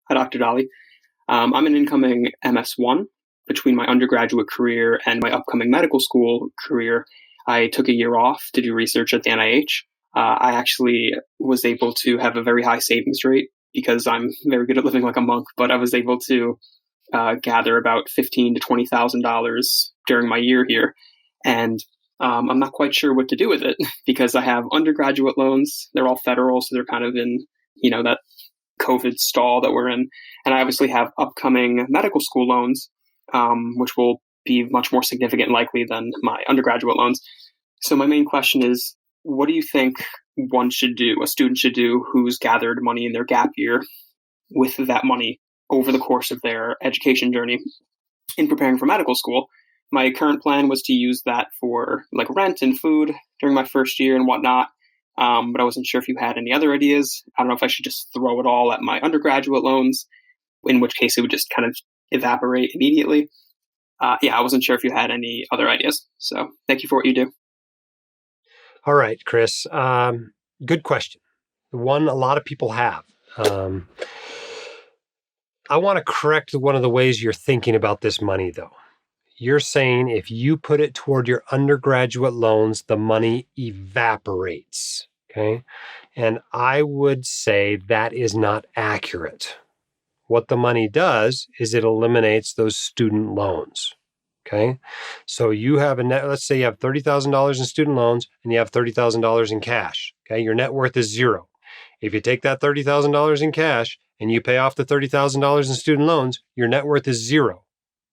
Hi, Dr. Dolly. I'm an incoming MS1. Between my undergraduate career and my upcoming medical school career, I took a year off to do research at the NIH. I actually was able to have a very high savings rate because I'm very good at living like a monk, but I was able to gather about $15,000 to $20,000 during my year here. And I'm not quite sure what to do with it because I have undergraduate loans. They're all federal, so they're kind of in, that COVID stall that we're in. And I obviously have upcoming medical school loans, which will be much more significant likely than my undergraduate loans. So my main question is, what do you think a student should do who's gathered money in their gap year with that money over the course of their education journey in preparing for medical school? My current plan was to use that for like rent and food during my first year and whatnot. But I wasn't sure if you had any other ideas. I don't know if I should just throw it all at my undergraduate loans, in which case it would just kind of evaporate immediately. I wasn't sure if you had any other ideas. So thank you for what you do. All right, Chris. Good question. One a lot of people have. I want to correct one of the ways you're thinking about this money, though. You're saying if you put it toward your undergraduate loans, the money evaporates, okay? And I would say that is not accurate. What the money does is it eliminates those student loans, okay? So you have let's say you have $30,000 in student loans and you have $30,000 in cash, okay? Your net worth is zero. If you take that $30,000 in cash and you pay off the $30,000 in student loans, your net worth is zero.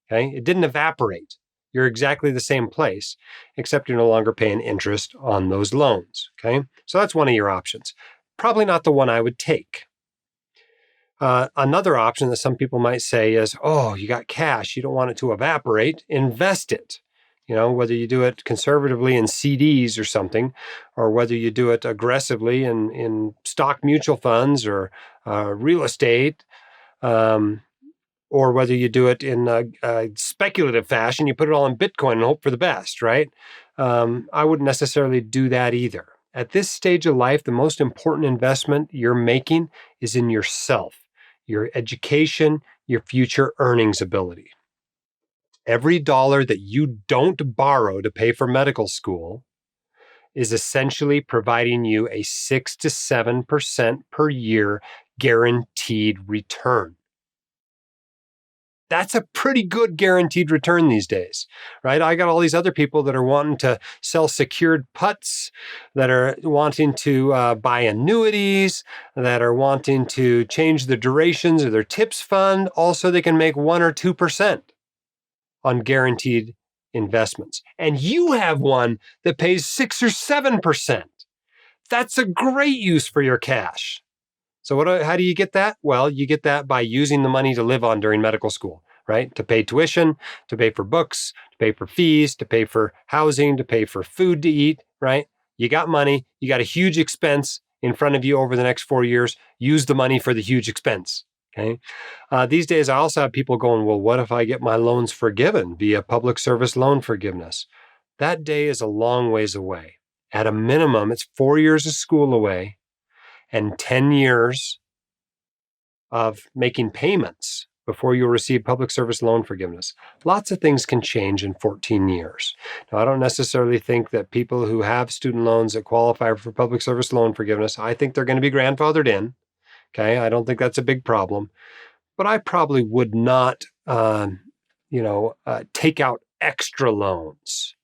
Okay, it didn't evaporate. You're exactly the same place, except you're no longer paying interest on those loans. Okay, so that's one of your options. Probably not the one I would take. Another option that some people might say is, oh, you got cash, you don't want it to evaporate, invest it. Whether you do it conservatively in CDs or something, or whether you do it aggressively in stock mutual funds or real estate, or whether you do it in a speculative fashion, you put it all in Bitcoin and hope for the best, right? I wouldn't necessarily do that either. At this stage of life, the most important investment you're making is in yourself, your education, your future earnings ability. Every dollar that you don't borrow to pay for medical school is essentially providing you a 6 to 7% per year guaranteed return. That's a pretty good guaranteed return these days, right? I got all these other people that are wanting to sell secured puts, that are wanting to buy annuities, that are wanting to change the durations of their tips fund. Also, they can make 1 or 2% on guaranteed investments. And you have one that pays 6 or 7%. That's a great use for your cash. So how do you get that? Well, you get that by using the money to live on during medical school, right? To pay tuition, to pay for books, to pay for fees, to pay for housing, to pay for food to eat, right? You got money, you got a huge expense in front of you over the next 4 years. Use the money for the huge expense, okay? These days, I also have people going, well, what if I get my loans forgiven via public service loan forgiveness? That day is a long ways away. At a minimum, it's 4 years of school away and 10 years of making payments before you'll receive public service loan forgiveness. Lots of things can change in 14 years. Now, I don't necessarily think that people who have student loans that qualify for public service loan forgiveness, I think they're going to be grandfathered in. Okay, I don't think that's a big problem. But I probably would not, take out extra loans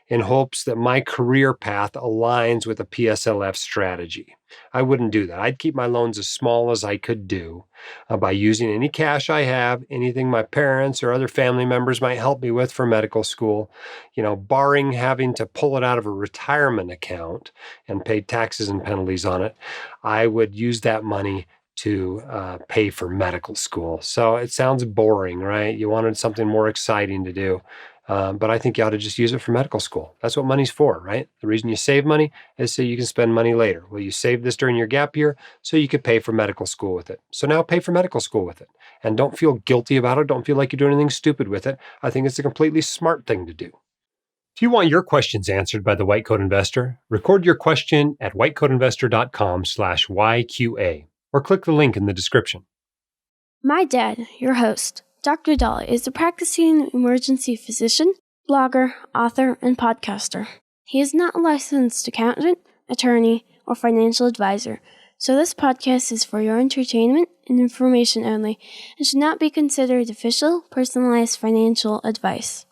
in hopes that my career path aligns with a PSLF strategy. I wouldn't do that. I'd keep my loans as small as I could do by using any cash I have, anything my parents or other family members might help me with for medical school, barring having to pull it out of a retirement account and pay taxes and penalties on it. I would use that money to pay for medical school. So it sounds boring, right? You wanted something more exciting to do. But I think you ought to just use it for medical school. That's what money's for, right? The reason you save money is so you can spend money later. Well, you saved this during your gap year so you could pay for medical school with it. So now pay for medical school with it. And don't feel guilty about it. Don't feel like you're doing anything stupid with it. I think it's a completely smart thing to do. If you want your questions answered by the White Coat Investor, record your question at whitecoatinvestor.com/YQA or click the link in the description. My dad, your host, Dr. Dolly, is a practicing emergency physician, blogger, author, and podcaster. He is not a licensed accountant, attorney, or financial advisor, so this podcast is for your entertainment and information only and should not be considered official, personalized financial advice.